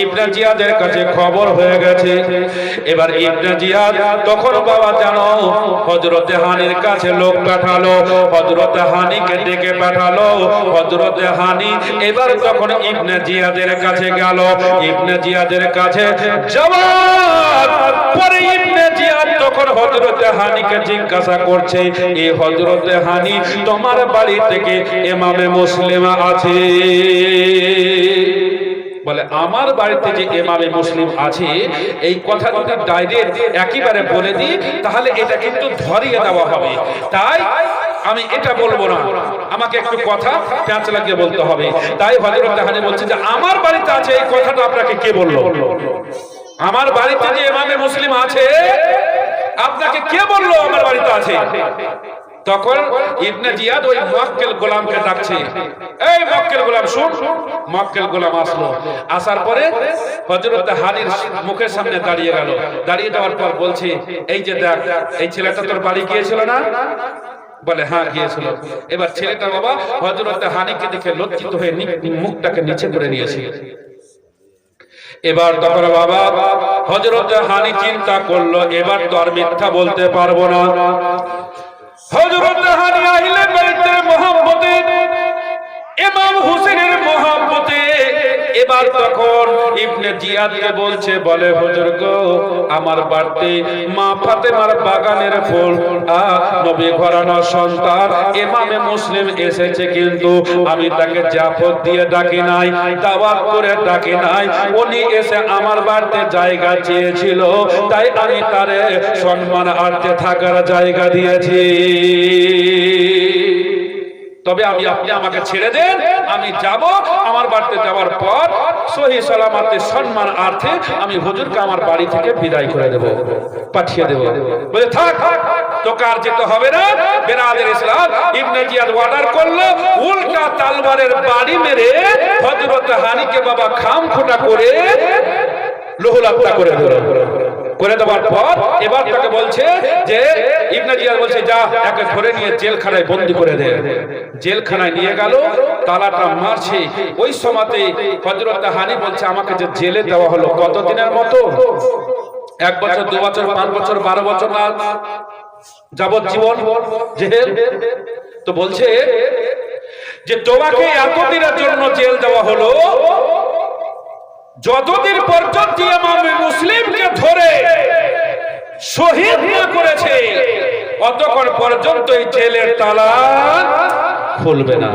ইবনে জিয়াদের কাছে খবর হয়ে গেছে। এবার ইবনে জিয়াদ তখন বাবা জানো হযরতে হানির কাছে লোক পাঠালো, হযরতে হানিকে ডেকে পাঠালো। হযরতে হানি এবার তখন ইবনে জিয়াদের কাছে গেল। ইবনে জিয়াদের কাছে যাওয়ার পরে ইবনে জিয়াদ তখন হযরতে হানিকে জিজ্ঞাসা করছে, এই হযরতে হানি তোমার বাড়ি থেকে ইমামে মুসলিম আছে? বলে আমার বাড়িতে যে ইমামে মুসলিম আছে এই কথা যদি ডাইরেক্ট একেবারে বলে দিই তাহলে এটা কিন্তু ধরিয়ে দেওয়া হবে, তাই আমি এটা বলবো না, আমাকে একটু কথা প্যাঁচ লাগিয়ে বলতে হবে। তাই হযরত হানি বলছে যে আমার বাড়িতে আছে এই কথাটা আপনাকে কে বললো? আমার বাড়িতে যে ইমামে মুসলিম আছে আপনাকে কে বললো আমার বাড়িতে আছে? তখন ইবনে জিয়াদ ওই মুয়াক্কিল গোলামকে ডাকছে, এই মুয়াক্কিল গোলাম শুন। মুয়াক্কিল গোলাম আসলো, আসার পরে হযরত হানির মুখের সামনে দাঁড়িয়ে গেল। দাঁড়িয়ে যাওয়ার পর বলছে, এই যে দেখ এই ছেলেটা তোর বাড়ি গিয়েছিল না? বলে হ্যাঁ গিয়েছিল। এবার ছেলেটা বাবা হযরত হানিকে দেখে লজ্জিত হয়ে মুখটাকে নিচে করে নিয়েছে। এবার তখন বাবা হযরত হানি চিন্তা করলো এবার তো আর মিথ্যা বলতে পারবো না। হযরত হানি আহলে বাইতের মহব্বতে, ইমাম হোসেনের মহব্বতে এবার তখন ইবনে জিয়াদকে বলছে, বলে হুজুর গো আমার বাড়িতে মা ফাতেমার বাগানের ফুল নবী ঘরানার সন্তান ইমামে মুসলিম এসেছে, কিন্তু আমি তাকে জাফর দিয়ে ডাকি নাই, দাওয়াত করে ডাকি নাই। উনি এসে আমার বাড়িতে জায়গা চেয়েছিল, তাই আমি তারে সম্মানার্থে থাকার জায়গা দিয়েছি। তবে আপনি আমাকে ছেড়ে দেন, আমি যাব। আমার বাড়িতে যাওয়ার পর সহি সালামতে সম্মানার্থে আমি হুজুরকে আমার বাড়ি থেকে বিদায় করে দেব, পাঠিয়ে দেব। বলে থাক তোকে আর যেতে হবে না। বেরাদের ইসলাম ইবনে জিয়াদ অর্ডার করলো, উল্টা তলবারের বাড়ি মেরে হযরত হানিকে বাবা খামখোটা করে লোহলাত্তা করে দিল। করে দেওয়ার পর এবার তাকে বলছে যে ইবনে জিয়াদ বলছে যা একে ধরে নিয়ে জেলখানায় বন্দী করে দে। জেলখানায় নিয়ে গেল, তালাটা মারছে। ওই সময়তে হযরত হানি বলছে আমাকে যে জেলে দেওয়া হলো কতদিনের মতো? 1 বছর 2 বছর 5 বছর 12 বছর না যাবজ্জীবন জেল। তো বলছে যে তোমাকে এতদিনের জন্য জেল দেওয়া হলো যতদিন পর্যন্ত ইমামে মুসলিমকে ধরে শহীদ না করেছে অতক্ষণ পর্যন্ত এই জেলের তালা খুলবে না।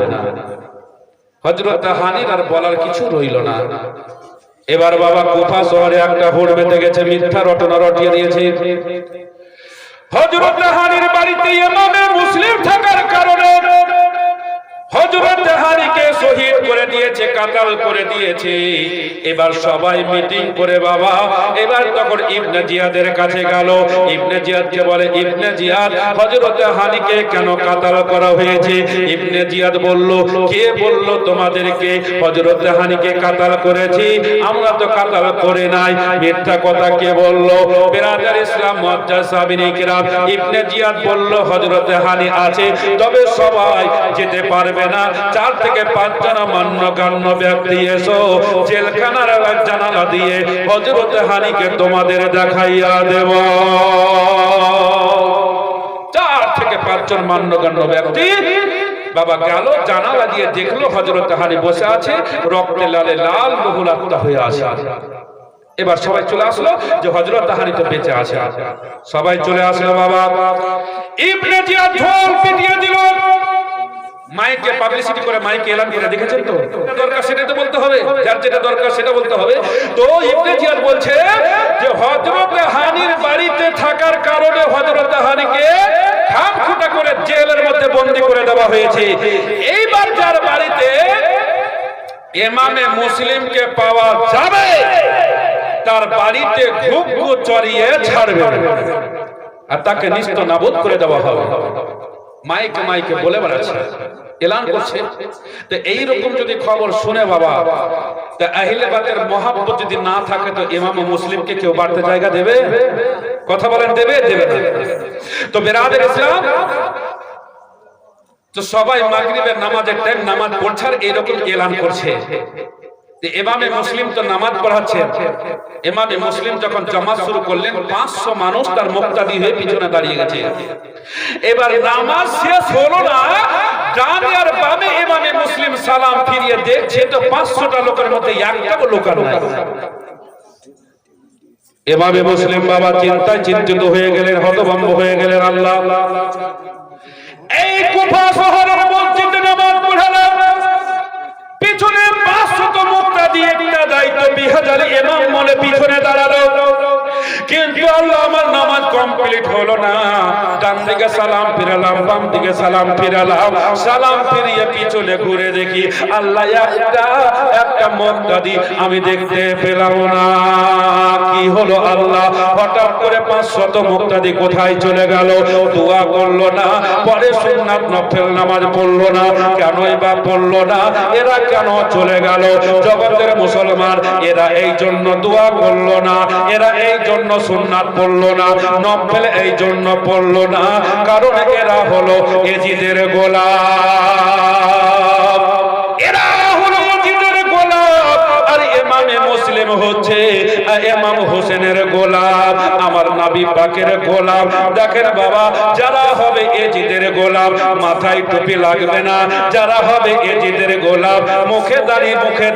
হযরত হানির আর বলার কিছু রইল না। এবার বাবা কুফা শহরে একটা হুড় বেঁধে গেছে, মিথ্যা রটনা রটিয়ে দিয়েছে। হযরত হানির বাড়িতে ইমামে মুসলিম থাকার কারণে হযরত হানিকে শহীদ করে দিয়েছে, কাতাল করে দিয়েছে। এবার সবাই মিটিং করে বাবা এবার তখন ইবনে জিয়াদের কাছে গেল। ইবনে জিয়াদকে বলে, ইবনে জিয়াদ হযরত হানিকে কেন কাতাল করা হয়েছে? ইবনে জিয়াদ বলল, কে বলল তোমাদেরকে হযরত হানিকে কাতাল করেছি? আমরা তো কাতাল করে নাই। মিথ্যা কথা কে বলল? বেরাদার ইসলাম মুআজ্জাজ সাহাবীনে কিরাম ইবনে জিয়াদ বলল হযরত হানি আছে, তবে সবাই যেতে পারবে না। 4 থেকে 5 জন মান্যগণ্য ব্যক্তি এসো, জেলখানার জানালা দিয়ে হযরত হানিকে তোমাদের দেখাইয়া দেব। 4 থেকে 5 জন মান্যগণ্য ব্যক্তি বাবা গেল, জানালা দিয়ে দেখলো হযরত হানি বসে আছে, রক্তে লালে লাল লোহলাত্তা হয়ে আছে। এবার সবাই চলে আসলো যে হযরত হানি তো বেঁচে আছে। সবাই চলে আসলো বাবা। ইবনে জিয়াদ ঢোল পিটিয়ে দিল, মাইকে পাবলিসিটি করে মাইকে এলান করে, দেখেছেন তো দরকার সেটা তো বলতে হবে, যার যেটা দরকার সেটা বলতে হবে। তো ইবনে জিয়াদ বলছে যে হযরত হানির বাড়িতে থাকার কারণে হযরত হানিকে খামখোটা করে জেলের মধ্যে বন্দী করে দেওয়া হয়েছে। এইবার যার বাড়িতে ইমামে মুসলিমকে পাওয়া যাবে তার বাড়িতে ঘুঘু চড়িয়ে ছাড়বে আর তাকে নিস্ত নাবুদ করে দেওয়া হবে। মাইকে মাইকে বলে বেড়াচ্ছে, এলান করছে। তো এইরকম যদি খবর শুনে বাবা, তা আহলে বাইতের মহব্বত যদি না থাকে তো ইমাম মুসলিমকে কেউ বাড়তে জায়গা দেবে? কথা বলেন, দেবে? দেবে না। তো বেরাদের ইসলাম তো সবাই মাগরিবের নামাজের টাইম নামাজ পড়ছে আর এরকম এলান করছে। ইমামে মুসলিম তো নামাজ পড়াচ্ছেন, ইমামে মুসলিম যখন জামাত শুরু করলেন 500 মানুষ তার মুক্তাদি হয়ে পিছনে দাঁড়িয়ে গেছে। এবার নামাজ শেষ হলো না, ডানে আর বামে ইমামে মুসলিম সালাম ফিরিয়ে দেখছে তো 500টা লোকের মধ্যে একটাও লোক নাই। ইমামে মুসলিম বাবা চিন্তায় চিন্তিত হয়ে গেলেন, হতভম্ব হয়ে গেলেন। আল্লাহ, এই কুফা শহরের মসজিদে নামাজ পড়ালাম, পিছনে 500 মুক্তাদি, একটা দায়িত্ব 2000 ইমাম মনে পিছনে দাঁড়ালো, কিন্তু আল্লাহ আমার নামাজ কমপ্লিট হলো না। ডান দিকে সালাম ফিরালাম, বাম দিকে সালাম ফিরালাম, সালাম ফিরিয়ে পিছনে ঘুরে দেখি আল্লাহ একটা মুক্তাদি আমি দেখতে পেলাম না। কি হলো আল্লাহ? হঠাৎ করে 500 মুক্তাদি কোথায় চলে গেল? দোয়া করলো না, পরে সুন্নাত নফল নামাজ পড়লো না, কেনই বা পড়লো না? এরা কেন চলে গেল? জগতের মুসলমান, এরা এই জন্য দোয়া করলো না, এরা এই জন্য সুন্নাত পড়লো না, নফল এই জন্য পড়লো না, কারণ এরা হলো এজিদের গোলাম। এরা হলো এজিদের গোলাম, আর ইমামে মুসলিম হচ্ছে ইমাম হোসেনের গোলাম, আমার নবী পাকের গোলাম। দেখেন বাবা, যারা হবে এজিদের গোলাম মাথায় টুপি লাগবে না, যারা হবে এজিদের গোলাম মুখে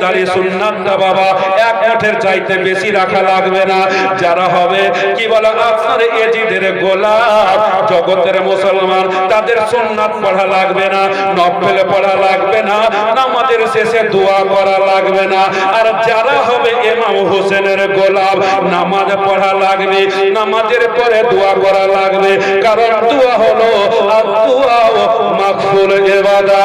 দাড়ি সুন্নাতটা বাবা এক মুঠের চাইতে বেশি রাখা লাগবে না। যারা হবে কি বলে আপনার এজিদের গোলাম, জগতের মুসলমান, তাদের সুন্নাত পড়া লাগবে না, নফল পড়া লাগবে না, নামাজের শেষে দোয়া করা লাগবে না। আর যারা হবে ইমাম হোসেনের গোলাম, নামাজ পড়া লাগবে, নামাজের পরে দোয়া করা লাগবে, কারণ দোয়া হলো আদ-দুআ মাকবুল ইবাদাত।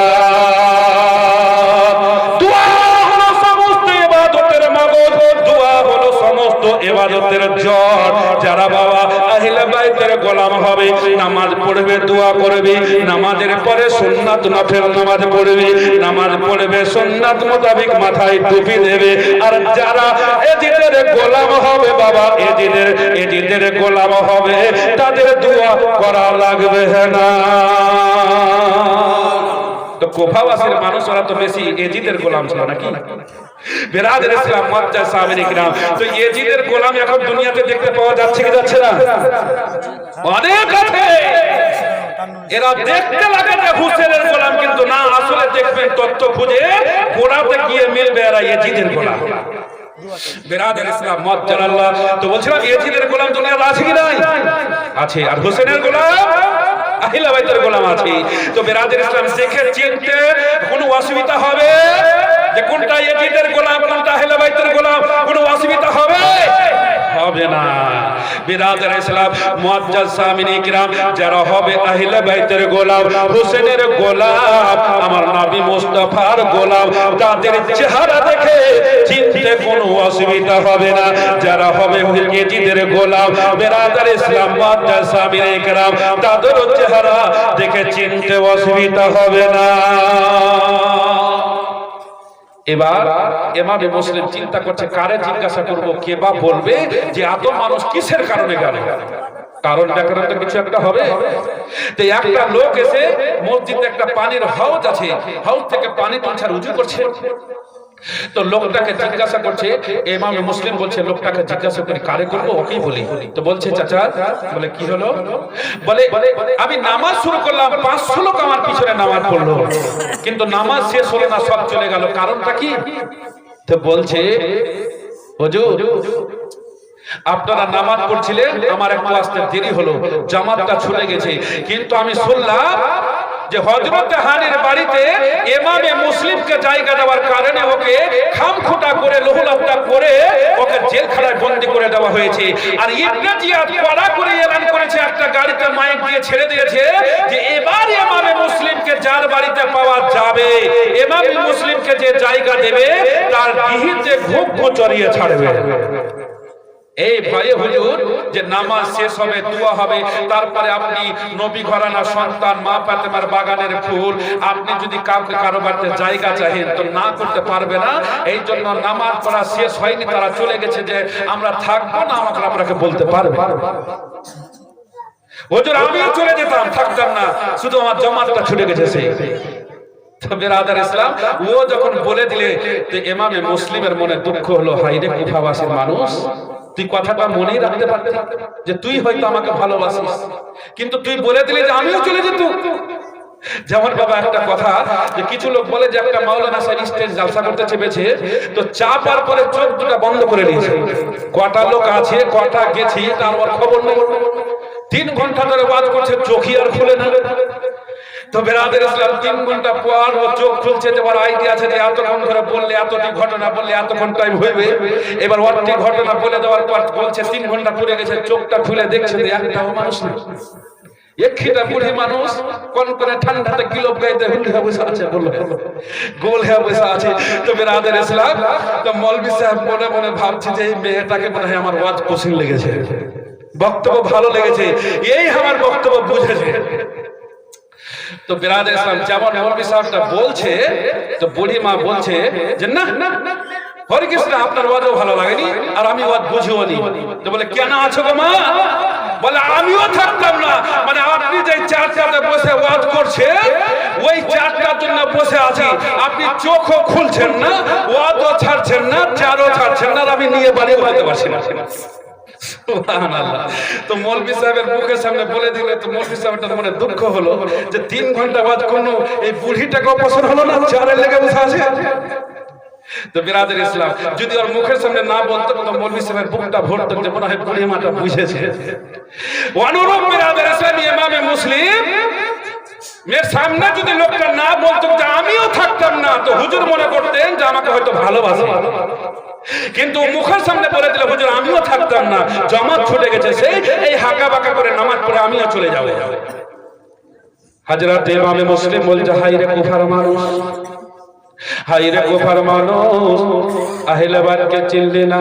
দোয়া হলো সমস্ত ইবাদতের মাবুদ, দোয়া হলো সমস্ত ইবাদতের জড়। যারা বাবা আহলে বাইতের গোলাম হবে, নামাজ পড়বে, দোয়া করবে, নামাজের পরে সুন্নাত নফল নামাজ পড়বে, নামাজ পড়বে সুন্নাত মোতাবেক মাথায় টুপি দেবে। আর যারা এজিদের গোলাম হবে বাবা, এজিদের গোলাম হবে, তাদের দোয়া করা লাগবে না। তো কুফাবাসীর মানুষরা তো বেশি এজিদের গোলাম ছিল নাকি? বিরাদর ইসলাম মুআজ্জাজ সাহাবায়ে কিরাম, তো এজিদের গোলাম এখন দুনিয়াতে দেখতে পাওয়া যাচ্ছে কি যাচ্ছে না? অনেক আছে। এরা দেখতে লাগে যে হুসেনের গোলাম, কিন্তু না, আসলে দেখবেন তথ্য খুঁজে গোড়াতে গিয়ে মিলবে এরা এজিদের গোলাম। বিরাদর ইসলাম মুআজ্জাজ আল্লাহ, তো বলছিলাম এজিদের গোলাম দুনিয়াতে আছে কি নাই? আছে। আর হুসেনের গোলাম, আহলে বাইতের গোলাম আছে। তো বিরাদর ইসলাম দেখে চিনতে কোনো অসুবিধা হবে যে কোনটা এজিদের গোলাম, কোনটা আহলে বাইতের গোলাম? কোনো অসুবিধা হবে না। বিরাদর ইসলাম মুআজ্জাজ সামিনী কিরাম, যারা হবে আহলে বাইতের গোলাম, হোসেনের গোলাম, আমার নবী মুস্তাফার গোলাম, তাদের চেহারা দেখে চিনতে কোনো অসুবিধা হবে না। যারা হবে এজিদের গোলাম, বিরাদর ইসলাম মুআজ্জাজ সামিনী কিরাম, তাদের চেহারা দেখে চিনতে অসুবিধা হবে না। এবার ইমামে মুসলিম চিন্তা করছে, কারে জিজ্ঞাসা করব, কে বা বলবে যে এত মানুষ কিসের কারণে গেল? কারণ দেখার তো কিছু একটা হবে। তো একটা লোক এসে মসজিদে একটা পানির হাউজ আছে, হাউজ থেকে পানি তুলছে, উজু করছে। তো লোকটাকে জিজ্ঞাসা করছে, ইমামে মুসলিম বলছে লোকটাকে জিজ্ঞাসা করি কারে করবো, ওকেই বলি। তো বলছে চাচা, বলে কি হলো? বলে আমি নামাজ শুরু করলাম, 500 লোক আমার পিছনে নামাজ পড়লো, কিন্তু নামাজ শেষ হলো না, সব চলে গেল, কারণটা কি? তো বলছে হুজুর, আপনারা নামাজ পড়ছিলেন, আমার একটু আসতে দেরি হলো, জামাতটা ছুটে গেছে, কিন্তু আমি শুনলাম যে হযরত হানির বাড়িতে ইমামে মুসলিমকে জায়গা দেওয়ার কারণে ওকে খামখুঁটা করে লোহলাপটা করে ওকে জেলখানায় বন্দী করে দেওয়া হয়েছে। আর ইবনে জিয়াদ কড়া করে এলান করেছে, একটা গাড়িতে মাইক দিয়ে ছেড়ে দিয়েছে যে এবার ইমামে মুসলিমকে যার বাড়িতে পাওয়া যাবে, ইমামে মুসলিমকে যে জায়গা দেবে তার দিহিতে ঘুম চড়িয়ে ছাড়বে। এই ভয়ে হুজুর যে নামাজ শেষ হবে, দোয়া হবে, তারপরে আপনি নবী ঘরানা সন্তান, মা ফাতেমার বাগানের ফুল, আপনি যদি কাউকে কারো বাড়িতে জায়গা চাহেন তো না করতে পারবে না। এই জন্য নামাজ পড়া শেষ হয়নি, তারা চলে গেছে, যে আমরা থাকবো না, আমাকে আপনাকে বলতে পারবে। হুজুর আমিও চলে যেতাম, থাকতাম না, শুধু আমার জামাতটা ছুটে গেছে। সেই তো বেরাদার ইসলাম, ও যখন বলে দিলে তো ইমামে মুসলিমের মনে দুঃখ হলো, হায়রে কুফাবাসীর মানুষ, তুই কথাটা মনেই রাখতে পারতি যে তুই হয়তো আমাকে ভালোবাসিস, কিন্তু তুই বলে দিলে যে আমিও চলে যেত। যেমন বাবা একটা কথা, যে কিছু লোক বলে যে একটা মাওলানা সাহেব স্টেজ জালসা করতে চেপেছে, তো চাপার পরে চোখ দুটো বন্ধ করে নিয়েছে। কটা লোক আছে, কটা গেছি তার ওর খবর নেই। 3 ঘন্টা ধরে ওয়াজ করছে, চোখই আর খুলে না। তো বেরাদের ইসলাম 3 ঘন্টা পর ও চোখ খুলছে, যে ওর আইডিয়া আছে যে এতক্ষণ ধরে বললে, এতটি ঘটনা বললে এতক্ষণ টাইম হইবে। এবার ওরটি ঘটনা বলে দেওয়ার পর বলছে 3 ঘন্টা পুড়ে গেছে, চোখটা খুলে দেখছে যে একটাও মানুষ নেই। একখিটা বুড়ি মানুষ কোন করে ঠান্ডাতে গিলব গাইতে হুল হয়ে বসে আছে, বললো গোল হয়ে বসে আছে। তো বেরাদের ইসলাম, তো মৌলভী সাহেব মনে মনে ভাবছে যে এই মেয়েটাকে মনে হয় আমার ওয়াজ পছন্দ লেগেছে, বক্তব্য ভালো লেগেছে, এই আমার বক্তব্য বুঝেছে। তো বেরাদের ইসলাম যেমন মৌলভী সাহেবটা বলছে, তো বুড়ি মা বলছে যে না হরে কৃষ্ণ, আপনার ওয়াজও ভালো লাগেনি আর আমি ওয়াজ বুঝিও নি। তো বলে কেন আছো গো মা? বলে আমিও থাকতাম না, মানে আপনি যে 4টাতে বসে ওয়াজ করছেন ওই 4টার জন্য বসে আছি, আপনি চোখও খুলছেন না, ওয়াজও ছাড়ছেন না, চারও ছাড়ছেন না, আমি নিয়ে বাড়ি বলতে পারছি না। সুবহানাল্লাহ। তো মৌলভী সাহেবের মুখের সামনে বলে দিলে, তো মৌলভী সাহেবটার মনে দুঃখ হলো যে 3 ঘন্টা ওয়াজ কোন এই বুড়িটাকে অপছন্দ হলো না, চারের লেগে বসে আছে। তো বিরাদের ইসলাম যদি ওর মুখের সামনে না বলতো, তো মৌলভী সাহেবের বুকটা ভরতো যে মনে হয় বুড়ি মাটা বুঝেছে। অনুরূপ বিরাদের ইসলাম ইমামে মুসলিম মেয়ের সামনে যদি লোকটা না বলতো যে আমিও থাকতাম না, তো হুজুর মনে করতেন যে আমাকে হয়তো ভালোবাসে, কিন্তু মুখের সামনে বলে দিলে হুজুর আমিও থাকতাম না, জামাত ছুটে গেছে, সেই এই হাঁকা বাঁকা করে নামাজ পড়ে আমিও চলে যাবো। হযরত ইমামে মুসলিম বলছে হায়রে কুফার মানুষ, হায়রে কুফার মানুষ, আহলে বাইতকে চিনলি না,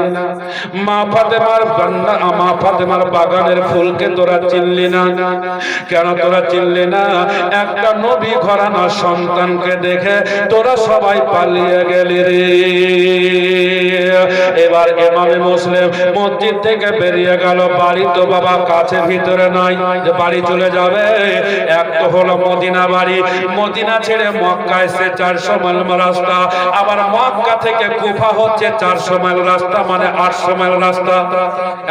মা ফাতেমার বান্না, মা ফাতেমার বাগানের ফুলকে তোরা চিনলি না। কেন তোরা চিনলি না? একটা নবী ঘরানার সন্তানকে দেখে তোরা সবাই পালিয়ে গেলি রে। এবার ইমামে মুসলিম মসজিদ থেকে বেরিয়ে গেল, বাড়ি তো বাবা কাছে ভিতরে নাই যে বাড়ি চলে যাবে। এক তো হলো মদিনা বাড়ি, মদিনা ছেড়ে মক্কায় এসে 400 মাইল রাস্তা, আবার মক্কা থেকে কুফা হচ্ছে 400 মাইল রাস্তা, মানে 800 মাইল রাস্তা।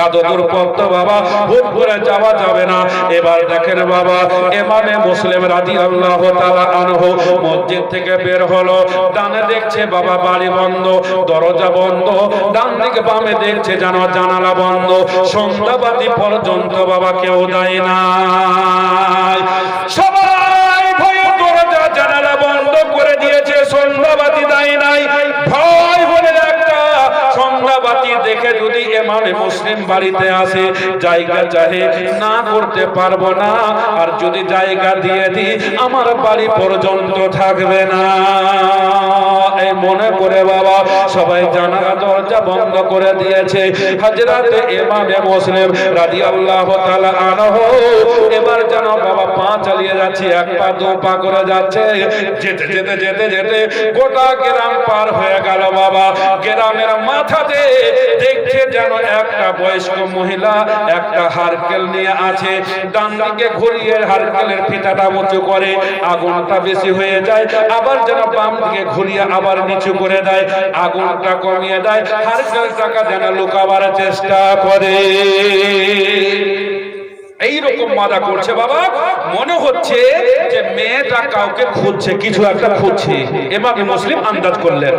এত দূর পথ তো বাবা হুট করে যাওয়া যাবে না। এবার দেখেন বাবা ইমামে মুসলিম রাদিয়াল্লাহু তাআলা আনহু মসজিদ থেকে বের হলো, ডানে দেখছে বাবা বাড়ি বন্ধ, দরজা বন্ধ, ডান দিকে বামে দেখছে যেন জানালা বন্ধ, সন্ধ্যাবাতি পর্যন্ত বাবা কেউ দেয় না। সবাই ভয়ে দরজা জানালা বন্ধ করে দিয়েছে, সন্ধ্যাবাতি দেয় নাই। ভয় বলে একটা সন্ধ্যাবাতি দেখে যদি ইমামে মুসলিম বাড়িতে আসে, জায়গা চাহে না করতে পারবো না, আর যদি জায়গা দিয়ে দিই আমার বাড়ি পর্যন্ত থাকবে না। এই মনে করে বাবা সবাই জানালা দরজা বন্ধ করে দিয়েছে। হযরত ইমামে মুসলিম রাদিয়াল্লাহু তাআলা আনহু এবার যেন বাবা পা চালিয়ে যাচ্ছে, 1 পা 2 পা করে যাচ্ছে, যেতে যেতে যেতে যেতে গোটা গ্রাম পার হয়ে গেল বাবা। গ্রামের মাথাতে দেখছে যেন একটা বয়স্ক মহিলা একটা হারকেল নিয়ে আছে, ডান দিকে ঘুরিয়ে হারকেলের ফিতাটা উঁচু করে, আগুনটা বেশি হয়ে যায়, আবার যেন বাম দিকে ঘুরিয়ে আবার নিচু করে দেয়, আগুনটা কমিয়ে দেয়, হারকেলটাকে যেন লুকাবার চেষ্টা করে। এইরকম মাদা করছে বাবা, মনে হচ্ছে যে মেয়েটা কাউকে খুঁজছে, কিছু একটা খুঁজছে। ইমামে মুসলিম আন্দাজ করলেন।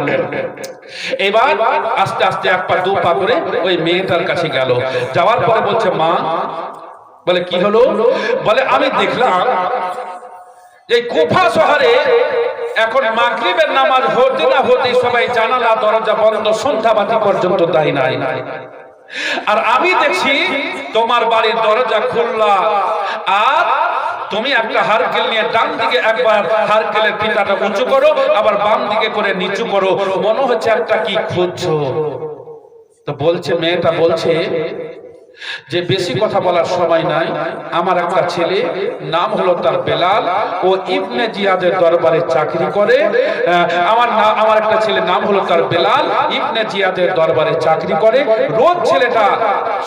এবার আস্তে আস্তে 1 পা 2 পা করে ওই মেয়েটার কাছে গেল, যাওয়ার পরে বলছে মা, বলে কি হলো? বলে আমি দেখলাম যে কুফা শহরে এখন মাগরিবের নামাজ হতে না হতে সবাই জানালা দরজা বন্ধ, সন্ধ্যাবাতি পর্যন্ত দেয় নাই, আর আমি দেখছি তোমার বাড়ির দরজা খোলা, আর তুমি একটা হারকেল নিয়ে ডান দিকে একবার হারকেলের ফিতাটা উঁচু করো, আবার বাম দিকে করে নিচু করো, মনে হচ্ছে একটা কি খুঁজছো। তো বলছে মেয়েটা বলছে যে বেশি কথা বলার সময় নাই। আমার একটা ছেলে নাম হলো তার বেলাল, ও ইবনে জিয়াদের দরবারে চাকরি করে। আমার একটা ছেলে নাম হলো তার বেলাল, ইবনে জিয়াদের দরবারে চাকরি করে। রোজ ছেলেটা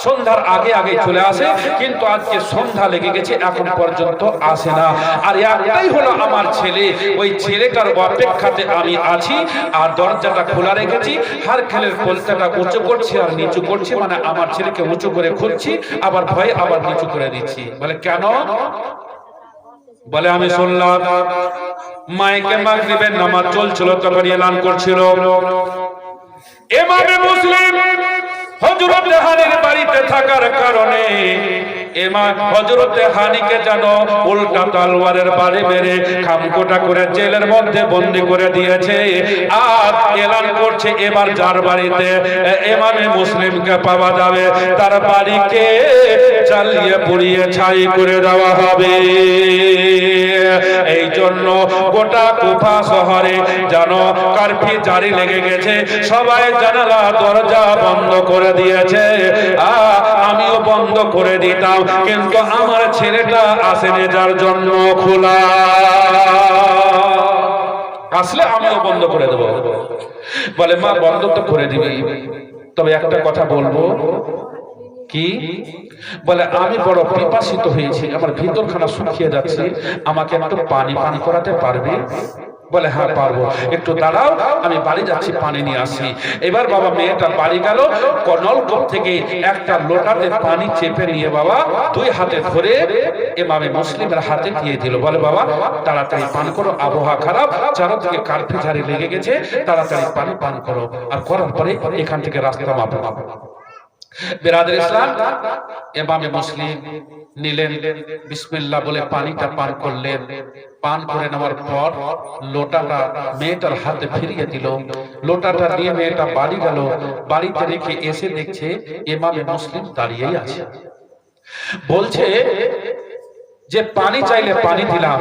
সন্ধ্যার আগে আগে চলে আসে, কিন্তু আজকে সন্ধ্যা লেগে গেছে, এখন পর্যন্ত আসে না। আর একটাই হলো আমার ছেলে, ওই ছেলেটার অপেক্ষাতে আমি আছি, আর দরজাটা খোলা রেখেছি। হার খেলের কলতাটা উঁচু করছি আর নিচু করছি, মানে আমার ছেলেকে উঁচু করে খুলছি, আবার ভয়ে আবার নিচু করে দিচ্ছি। বলে কেন? বলে আমি শুনলাম মাইকে মাগরিবের নামাজ চলছিল, তখন এলান করছিল ইমামে মুসলিম হযরত হানির বাড়িতে থাকার কারণে ইমাম হযরত হানিকে যেন উল্টা তলোয়ারের বাড়ি মেরে খামকোটা করে জেলের মধ্যে বন্দী করে দিয়েছে। আর এলান করছে এবার যার বাড়িতে ইমামে মুসলিমকে পাওয়া যাবে তার বাড়িকে জ্বালিয়ে পুড়িয়ে ছাই করে দেওয়া হবে। এই জন্য গোটা কুফা শহরে যেন কারফিউ জারি লেগে গেছে, সবাই জানালা দরজা বন্ধ করে দিয়েছে। আমিও বন্ধ করে দিতাম, কিন্তু আমার ছেলেটা আসেনি, যার জন্য খোলা। আসলে আমিও বন্ধ করে দেব। বলে মা বন্ধ তো করে দিবি, তবে একটা কথা বলবো। কি? বলে আমি বড় পিপাসিত হয়েছি, আমার ভিতরখানা শুকিয়ে যাচ্ছে, আমাকে একটু পানি পান করাতে পারবে? বলে হ্যাঁ পারবো, একটু দাঁড়াও, আমি বাড়ি যাচ্ছি, পানি নিয়ে আসি। এবার বাবা মেয়েটা বাড়ি গেল, নলকূপ থেকে একটা লোটাতে পানি চেপে নিয়ে বাবা দুই হাতে ধরে ইমামে মুসলিমের হাতে দিয়ে দিল। বলে বাবা তাড়াতাড়ি পান করো, আবহাওয়া খারাপ, চারদিকে কারফিউ জারি লেগে গেছে, তাড়াতাড়ি পানি পান করো। আর করার পরে এখান থেকে রাস্তা মাপো। বিরাদর ইসলাম, ইমামে মুসলিম নিলেন, বিসমিল্লাহ বলে পানিটা পান করলেন। পান করে নেওয়ার পর লোটাটা মেয়েটার হাতে ফিরিয়ে দিল। লোটাটা নিয়ে মেয়েটা বাড়ি গেল, বাড়িতে রেখে এসে দেখছে ইমামে মুসলিম দাঁড়িয়েই আছে। বলছে যে পানি চাইলে পানি দিলাম,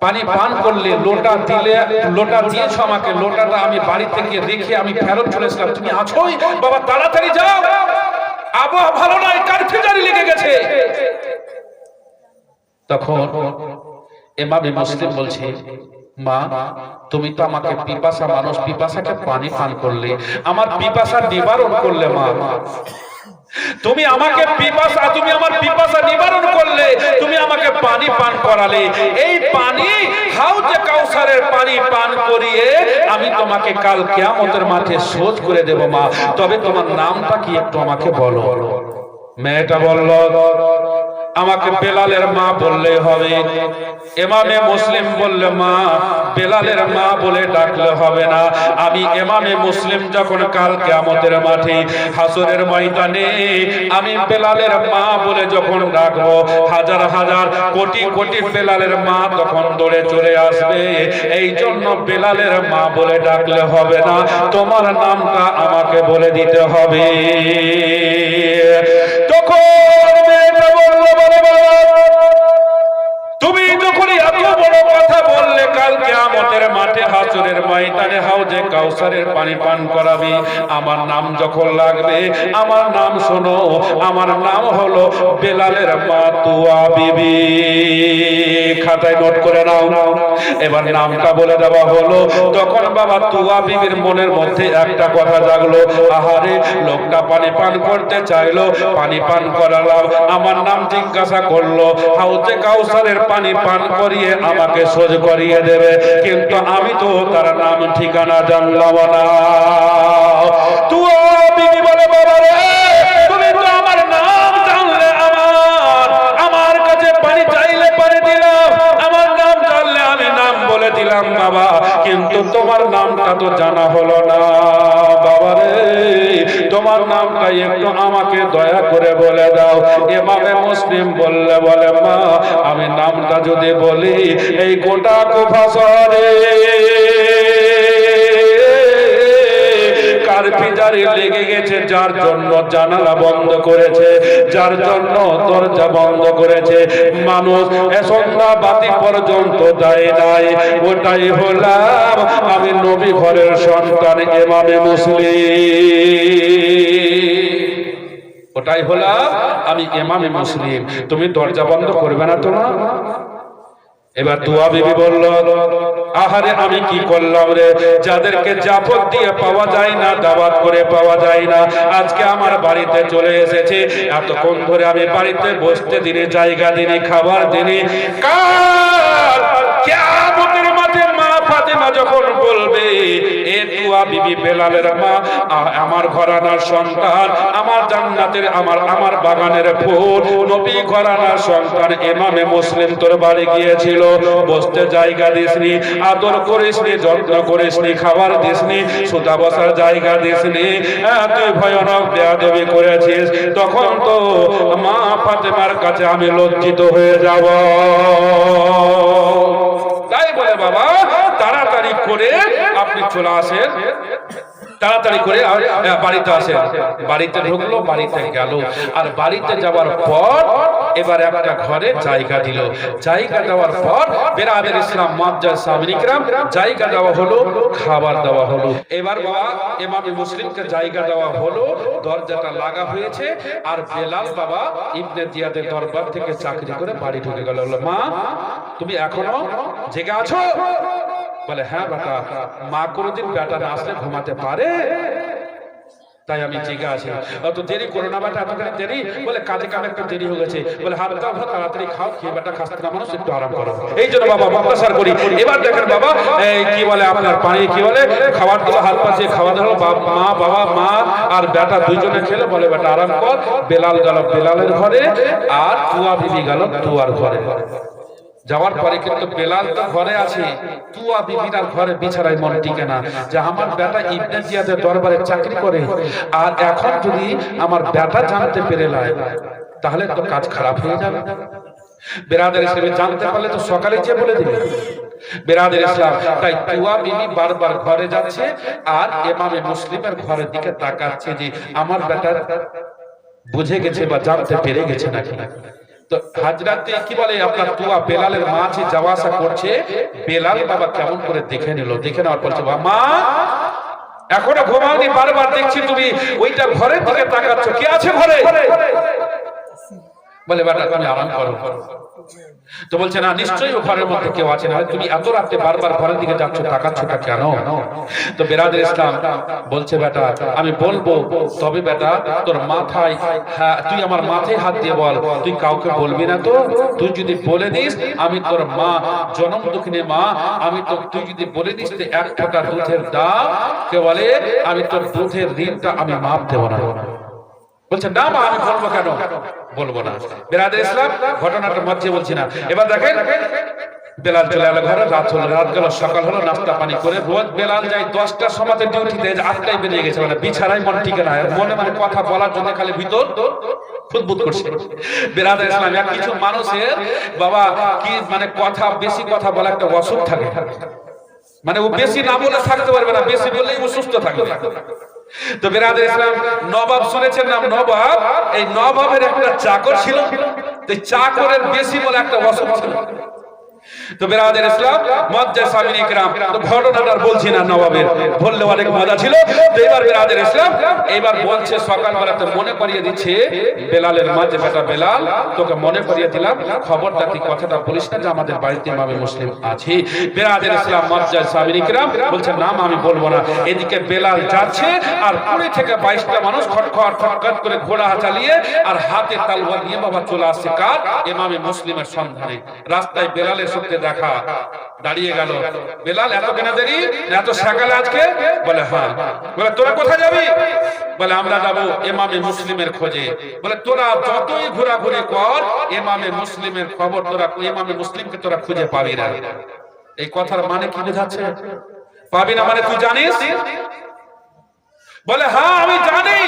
পানি পান করলে, লোটা দিলে, লোটা দিয়েছ আমাকে, লোটাটা আমি বাড়িতে গিয়ে রেখে আমি ফেরত চলেছিলাম, তুমি আছোই? বাবা তাড়াতাড়ি যাও, আবহাওয়া ভালো নয়, কারফিউ জারি লেগে গেছে। তখন ইমামে মুসলিম বলছে মা তুমি তো আমাকে পিপাসা মানুষ, পিপাসাকে পানি পান করলে, আমার পিপাসা নিবারণ করলে। মা তুমি আমাকে পিপাসা, তুমি আমার পিপাসা নিবারণ করলে, তুমি আমাকে পানি পান করালে। এই পানি হাউজে কাউসারের পানি পান করিয়ে আমি তোমাকে কাল কিয়ামতের মাঠে শোধ করে দেব। মা তবে তোমার নামটা কি একটু আমাকে বলো। মেয়েটা বলল আমাকে বেলালের মা বললে হবে। ইমামে মুসলিম বললে মা বেলালের মা বলে ডাকলে হবে না, আমি ইমামে মুসলিম যখন কাল কিয়ামতের মাঠে হাসরের ময়দানে আমি বেলালের মা বলে যখন ডাকবো, হাজার হাজার কোটি কোটি বেলালের মা তখন দৌড়ে চলে আসবে। এই জন্য বেলালের মা বলে ডাকলে হবে না, তোমার নামটা আমাকে বলে দিতে হবে। তখন তুমি যখন এত বড় কথা বললে কাল কিয়ামতের মাঠে হাসরের ময়দানে হাউজে কাউসারের পানি পান করাবে, আমার নাম যখন লাগবে, আমার নাম শোনো, আমার নাম হলো বেলালের মা তুয়া বিবি। খাতায় নোট করে নাও। এবার নামটা বলে দেওয়া হলো। তখন বাবা তুয়া বিবির মনের মধ্যে একটা কথা জাগলো, আহারে লোকটা পানি পান করতে চাইলো, পানি পান করালাম, আমার নাম জিজ্ঞাসা করলো, হাউজে কাউসারের পানি পান করিয়ে আমাকে সোজ করিয়ে দেবে, কিন্তু আমি তো তার নাম ঠিকানা জানলাম না। তুয়া বিবি বলে বাবা রে, তুমি তো আমার নাম জানলে, আমার কাছে পানি চাইলে পানি দিলাম, আমার নাম জানলে আমি নাম বলে দিলাম বাবা, কিন্তু তোমার নামটা তো জানা হলো না। বাবা রে তোমার নামটা একটু আমাকে দয়া করে বলে দাও। ইমামে মুসলিম বললে বলে মা আমি নামটা যদি বলি, এই গোটা কুফা শহরে কারফিউ জারি লেগে গেছে, যার জন্য জানালা বন্ধ করেছে, যার জন্য দরজা বন্ধ করেছে, মানুষ সন্ধ্যা বাতি পর্যন্ত দেয় নাই। ওটাই হলাম আমি নবী ঘরের সন্তান ইমামে মুসলিম। বেটাই হলাম, আমি ইমামে মুসলিম, তুমি দরজা বন্ধ করবে না তো? এবার তুয়া বিবি বলল, আহারে আমি কি করলাম রে, যাদেরকে জাফর দিয়ে পাওয়া যায় না, দাওয়াত করে পাওয়া যায় না, আজকে আমার বাড়িতে চলে এসেছে। এতক্ষণ ধরে আমি বাড়িতে বসতে দিনে, জায়গা দিনে, খাবার দিনে, কাল কিয়ামতের মাঠে মা ফাতেমা যখন বলবে, এ তুয়া বিবি বেলালের মা, আমার ঘরানার সন্তান, আমার জান্নাতের, আমার বাগানের ফুল, নবী ঘরানার সন্তান ইমামে মুসলিম তোর বাড়ি গিয়েছিল, বসতে জায়গা দিসনি, আদর করিসনি, যত্ন করিসনি, খাবার দিসনি, সুতা বসার জায়গা দিসনি, তুই ভয়ানক বেয়াদবি করেছিস, তখন তো মা ফাতেমার কাছে আমি লজ্জিত হয়ে যাব। তাই বলে বাবা তাড়াতাড়ি করে আপনি চলে আসেন, তাড়াতাড়ি করে বাড়িতে আসেন। বাড়িতে ঢুকলো, বাড়িতে গেল, আর বাড়িতে যাওয়ার পর এবার একটা ঘরে জায়গা দিল। জায়গা দেওয়ার পর বেরাদের ইসলাম মুআজ্জাজ সাহাবায়ে কিরাম জায়গা দেওয়া হলো, খাবার দেওয়া হলো। এবার বাবা ইমামে মুসলিমকে জায়গা দেওয়া হলো, দরজাটা লাগা হয়েছে, আর বেলাল বাবা ইবনে জিয়াদের দরবার থেকে চাকরি করে বাড়ি ঢুকে গেল। মা তুমি এখনো জেগে আছো? বলে হ্যাঁ বেটা, মা কোনদিন বেটা না আসলে ঘুমাতে পারে, তাই আমি জেগে আছি। অত দেরি করো না বেটা, এতখানি দেরি? বলে কাজে কামে একটু দেরি হয়ে গেছে। বলে হাত দাও, তাড়াতাড়ি খাও, খেয়ে বেটা খাস্তে না মানুষ, একটু আরাম করো। এই জন্য বাবা মুক্তাসার করি। এবার দেখেন বাবা কি বলে আপনার পানি, কি বলে খাবার দিল, হাত পাশে খাওয়া দাওয়া, মা বাবা মা আর বেটা দুইজনে খেলে। বলে বেটা আরাম কর। বেলাল গেল বেলালের ঘরে, আর তুয়া বিবি গেল তুয়ার ঘরে। যাওয়ার পরে কিন্তু বেলাল তো ঘরে আছে, তুয়া বিবির আর ঘরে বিছানায় মন টিকে না, যে আমার বেটা ইবনে জিয়াদের দরবারে চাকরি করে, আর এখন যদি আমার বেটা জানতে পেরে যায় তাহলে তো কাজ খারাপ হয়ে যাবে। বেরাদের ইসলাম জানতে পারলে তো সকালে যে বলে দিবে। বেরাদের ইসলাম তাই তুয়া বিবি বারবার ঘরে যাচ্ছে, আর ইমামে মুসলিমের ঘরের দিকে তাকাচ্ছে, যে আমার বেটা বুঝে গেছে বা জানতে পেরে গেছে নাকি। তো হাজরাতে কি বলে আপনার তুয়া বেলালের মা যে যাওয়া আসা করছে, বেলাল বাবা কেমন করে দেখে নিল। দেখে নেওয়ার পর মা এখনো ঘুমাওনি, বারবার দেখছি তুমি ওইটা ঘরের দিকে তাকাচ্ছ, কে আছে ঘরে? বলে বেটা তুমি আরাম করো। তো বলছে না, নিশ্চয়ই ঘরের মধ্যে কেউ আছে, না তুমি এত রাতে বারবার ঘরের দিকে যাচ্ছ, তাকাচ্ছটা কেন? তো বেরাদের ইসলাম বলছে বেটা আমি বলবো, তবে বেটা তোর মাথায়, হ্যাঁ তুই আমার মাথায় হাত দিয়ে বল, তুই কাউকে বলবি না তো? তুই যদি বলে দিস আমি তোর মা, জনম দুঃখিনী মা, আমি তো, তুই যদি বলে দিস এক ফোঁটা দুধের দাম, কে বলে আমি তোর দুধের ঋণটা আমি মাপ দেব না। বলছে না মা আমি বলবো কেন? বলবো না। বেরাদের ইসলাম ঘটনাটা মধ্যে বলছি না। এবার দেখেন বেলাল চলে এলো ঘরে, রাত হলো, রাত গেল, সকাল হলো, নাস্তা পানি করে রোজ বেলাল যায় 10টার সময় ডিউটিতে, 8টায় বেরিয়ে গেছে, মানে বিছানায় মন টিকে না, মনে মানে কথা বলার জন্য খালি ভিতর ফুটবুট করছে। বেরাদের ইসলাম কিছু মানুষের বাবা কি মানে কথা, বেশি কথা বলা একটা অসুখ থাকে, মানে ও বেশি না বলে থাকতে পারবে না, বেশি বললেই ও সুস্থ থাকবে। তো বেরাদের ইসলাম নবাব শুনেছেন নাম নবাব, এই নবাবের একটা চাকর ছিল, চাকরের বেশি বলে একটা অসুখ ছিল। তো বেরাদের ইসলাম মুআজ্জাজ সাহাবায়ে কিরাম, তো ঘটনাটা বলছি না, নবাবের বললে অনেক মজা ছিল। তো এবার বেরাদের ইসলাম এবার বলছে, সকালবেলাতে মনে করিয়ে দিচ্ছে বেলালের মা, যে বেটা বেলাল তোকে মনে করিয়ে দিলাম, খবরটা তুই কথাটা বলিস না যে আমাদের বাড়িতে ইমামে মুসলিম আছে। বেরাদের ইসলাম মুআজ্জাজ সাহাবায়ে কিরাম বলছে না আমি বলবো না। এদিকে বেলাল যাচ্ছে, আর 20 থেকে 22টা মানুষ খটখট খটখট করে ঘোড়া চালিয়ে আর হাতে তলোয়ার নিয়ে বাবা চলে আসছে কার? ইমামে মুসলিমের সন্ধানে। রাস্তায় বেলালের সাথে দেখা, দাঁড়িয়ে গেল। বেলাল এত কেন দেরি, এত সকালে আজকে? বলে হ্যাঁ। বলে তোরা কোথায় যাবি? বলে আমরা যাবো ইমামে মুসলিমের খোঁজে। বলে তোরা যতই ঘোরাঘুরি কর, ইমামে মুসলিমের খবর তোরা, ইমামে মুসলিমকে তোরা খুঁজে পাবি না। এই কথার মানে কি বোঝাচ্ছে? পাবি না মানে তুই জানিস? বলে হ্যাঁ আমি জানি,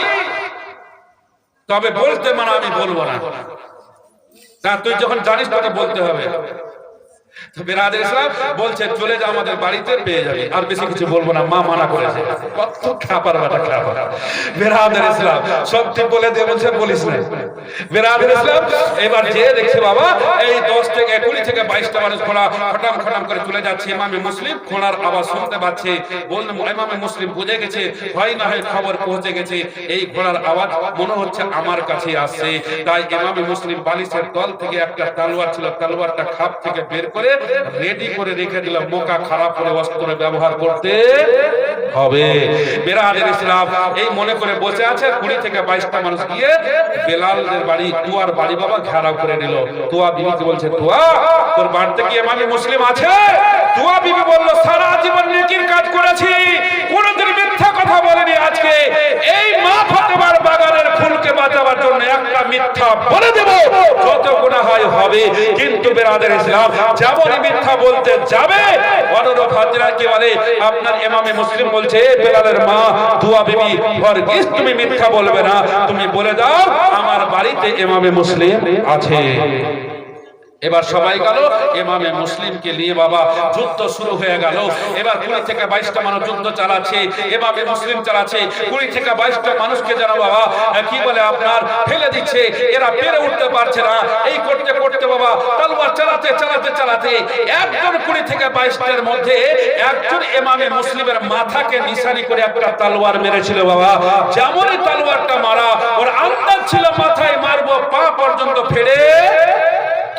তবে বলতে মানে আমি বলবো না। তুই যখন জানিস তোকে বলতে হবে। তো বিরাদের ইসলাম বলছে চলে যা, আমাদের বাড়িতে পেয়ে যাবে, আর বেশি কিছু বলবো না, মা মানা করেছে। কত খাবার বাটা খাবার। বিরাদের ইসলাম সত্যি বলে দিয়ে বলছে বলিস না। বিরাদের ইসলাম এবার যে দেখছে বাবা এই 10 থেকে 20 থেকে 22টা মানুষ ঘোড়া খটাম খটাম করে চলে যাচ্ছে। ইমামে মুসলিম ঘোড়ার আওয়াজ শুনতে পাচ্ছে, বললেন ইমামে মুসলিম বুঝে গেছে হয় না হয় খবর পৌঁছে গেছে, এই ঘোড়ার আওয়াজ মনে হচ্ছে আমার কাছে আসছে। তাই ইমামে মুসলিম বালিশের তল থেকে একটা তলোয়ার ছিল, তলোয়ারটা খাপ থেকে বের করে রেডি করে রেখে দিল, মোকা খারাপ করে অস্ত্র ব্যবহার করতে হবে। বিরাদের ইসলাম এই মনে করে বসে আছে। 20 থেকে 22টা মানুষ গিয়ে বেলালের বাড়ি তুয়ার বাড়ি বাবা ঘেরাও করে নিল। তুয়া বিবিকে বলছে, তুয়া তোর বাড়িতে কি ইমামে মুসলিম আছে? তুয়া বিবি বলল, সারা জীবন নেকির কাজ করেছি, কোনদিন মিথ্যা কথা বলিনি। আজকে এই মা ফাতেমার বাগানের ফুলকে বাঁচাবার জন্য একটা মিথ্যা বলে দেব, যত গুনাহ হয় হবে। কিন্তু বিরাদের ইসলাম যেমনই মিথ্যা বলতে যাবে, অনুরূপ হাজরা কি বলে, আপনার ইমামে মুসলিম বলছে বেলালের মা তুয়া বিবি, হরগিজ তুমি মিথ্যা বলবে না, তুমি বলে দাও আমার বাড়িতে ইমামে মুসলিম আছে। এবার সবাই গেল ইমামে মুসলিমকে নিয়ে বাবা যুদ্ধ শুরু হয়ে গেল। এবার 20 থেকে 22টা মানুষ যুদ্ধ চালাচ্ছে, ইমামে মুসলিম চালাচ্ছে। 20 থেকে 22টা মানুষকে যেন বাবা কি বলে আপনার ফেলে দিচ্ছে, এরা পেরে উঠতে পারছে না। এই করতে করতে বাবা তলোয়ার চালাতে চালাতে চালাতে একজন 20 থেকে 22টার মধ্যে একজন ইমামে মুসলিমের মাথাকে নিশানি করে একটা তলোয়ার মেরেছিল বাবা। যেমনই তলোয়ারটা মারা, ওর আন্দাজ ছিল মাথায় মারবো, পা পর্যন্ত ফেড়ে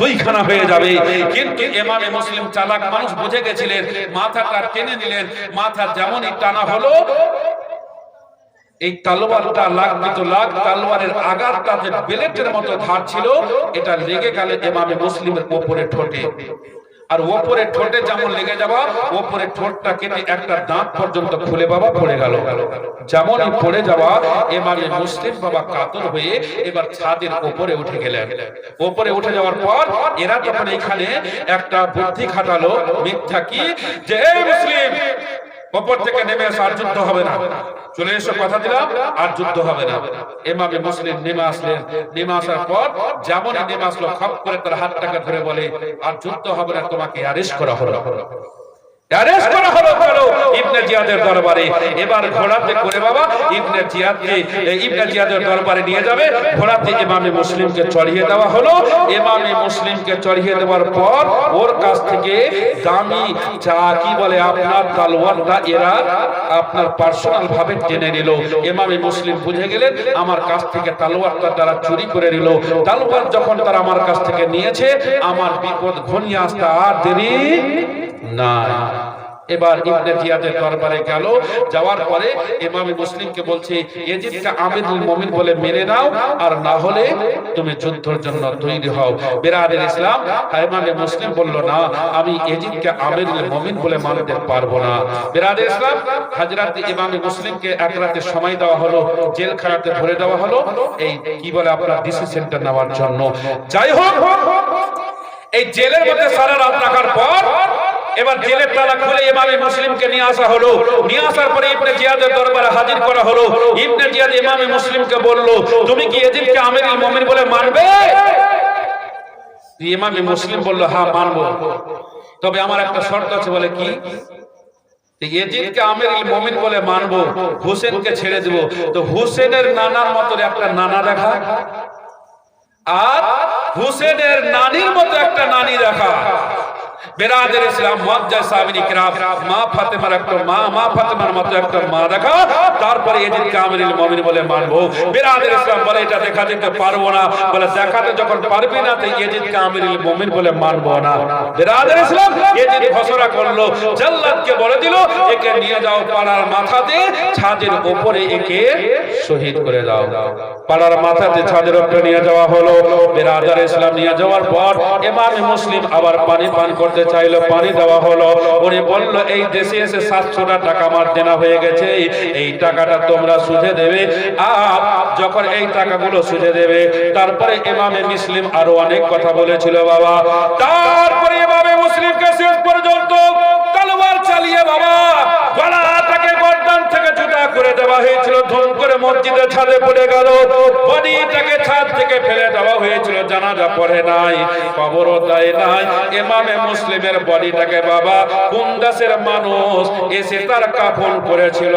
দুইখানা হয়ে যাবে। কিন্তু ইমামে মুসলিম চালাক মানুষ বুঝে গেছিলেন, মাথাটা টেনে নিলেন। মাথা যেমনই টানা হলো, এই তলোয়ারটা লাগবে তো লাগ, তলোয়ারের আগারটা যে বেলেটের মতো ধার ছিল, এটা লেগে গেল ইমামে মুসলিমের উপরে ঠোঁটে। আর উপরে ঠোঁটে যেমন লেগে যাওয়া, উপরে ঠোঁটটা কেটে একটা দাঁত পর্যন্ত খুলে বাবা পড়ে গেল। যেমনই পড়ে যাওয়া, ইমামে মুসলিম বাবা কাতর হয়ে এবার ছাদের উপরে উঠে গেলেন। উপরে উঠে যাওয়ার পর এরা তখন এখানে একটা বুদ্ধি খাটালো মিথ্যা, কি যে এই মুসলিম উপর থেকে নেমে এসে আর যুদ্ধ হবে না, চলে এসো কথা দিলাম, আর যুদ্ধ হবে না। ইমামে মুসলিম নেমে আসলেন। নেমে আসার পর যেমনই নেমে আসলো, খপ করে তার হাতটাকে ধরে বলে, আর যুদ্ধ হবে না, তোমাকে অ্যারেস্ট করা হলো। অ্যারেস্ট করা হলো চলো ইবনে জিয়াদের দরবারে। এবার ঘোড়াতে করে বাবা ইবনে জিয়াদের দরবারে নিয়ে যাবে। ঘোড়াতে ইমামে মুসলিমকে চড়িয়ে দেওয়া হলো। ইমামে মুসলিমকে চড়িয়ে দেওয়ার পর ওর কাছ থেকে দামি যা কি বলে আপনার তলোয়ারটা এরা আপনার পার্সোনাল ভাবে টেনে নিল। ইমামে মুসলিম বুঝে গেলেন আমার কাছ থেকে তলোয়ারটা তারা চুরি করে নিল। তলোয়ার যখন তারা আমার কাছ থেকে নিয়েছে, আমার বিপদ ঘনিয়ে আসতে আর দেরি না। এবার ইবনে জিয়াদের দরবারে গেল। যাওয়ার পরে ইমামে মুসলিমকে বলছে, ইয়াজিদকে আমিরুল মুমিন বলে মেনে নাও, আর না হলে তুমি যুদ্ধের জন্য তৈরি হও। বিরাদের ইসলাম ইমামে মুসলিম বলল, না আমি ইয়াজিদকে আমিরুল মুমিন বলে মানতে পারবো না। বিরাদের ইসলাম হযরত ইমামে মুসলিমকে এক রাতে সময় দেওয়া হলো, জেলখানাতে ভরে দেওয়া হলো, এই কি বলে আপনার ডিসিশন নেওয়ার জন্য। যাই হোক, এই জেলের মধ্যে সারা রাত রাখার পর এবার জেলের তালা খুলে ইমামে মুসলিমকে নিয়ে আসা হলো। নিয়ে আসার পরে ইবনে জিয়াদের দরবারে হাজির করা হলো। ইবনে জিয়াদ ইমামে মুসলিমকে বলল, তুমি কি ইয়াজিদকে আমিরুল মুমিন বলে মানবে? ইমামে মুসলিম বলল, হ্যাঁ মানবো, তবে আমার একটা শর্ত আছে। বলে কি? ইয়াজিদকে আমিরুল মুমিন বলে মানবো, হোসেনকে ছেড়ে দেব। তো হোসেনের নানার মতো একটা নানা দেখা, আর হোসেনের নানির মতো একটা নানি দেখা। বিরাদের ইসলাম মুআজ্জাজ সাহাবী কিরাম, মা ফাতেমার একটা মা ফাতেমার মতো একটা মা দেখা, তারপরে ইয়াজিদকে আমিরুল মুমিন বলে মানবো। বিরাদের ইসলাম বলে এটা দেখা দিতে পারবো না। বলে দেখাতে যখন পারবি না, তো ইয়াজিদকে আমিরুল মুমিন বলে মানবো না। বিরাদের ইসলাম ইয়াজিদ ঘোষণা করলো, জাল্লাদকে বলে দিল, একে নিয়ে যাও পাড়ার মাথাতে, ছাদের উপরে একে শহীদ করে দাও। পাড়ার মাথাতে ছাদের উপরে নিয়ে যাওয়া হলো। বিরাদের ইসলাম নিয়ে যাওয়ার পর ইমামে মুসলিম আবার পানি পান করতে চাইলো, পানি দেওয়া হলো। উনি বলল, এই দেশে এসে 700 টাকা আমার দেনা হয়ে গেছে, এই টাকাটা তোমরা সুদে দেবে। আর যখন এই টাকাগুলো সুদে দেবে, তারপরে ইমামে মুসলিম আরো অনেক কথা বলেছিল বাবা। তারপরে ইমামে মুসলিমকে শেষ পর্যন্ত তলোয়ার চালিয়ে বাবা গলাটাকে গর্দান থেকে জুতা করে দেওয়া হয়েছিল। ধুম করে মসজিদের ছাদে পড়ে গেল, বডিটাকে ছাদ থেকে ফেলে দেওয়া হয়েছিল, জানাজা পড়ে নাই, কবরও দেয় নাই। ইমামে মুসলিমের বডিটাকে বাবা কোন দেশের মানুষ এসে তার কাফন করেছিল।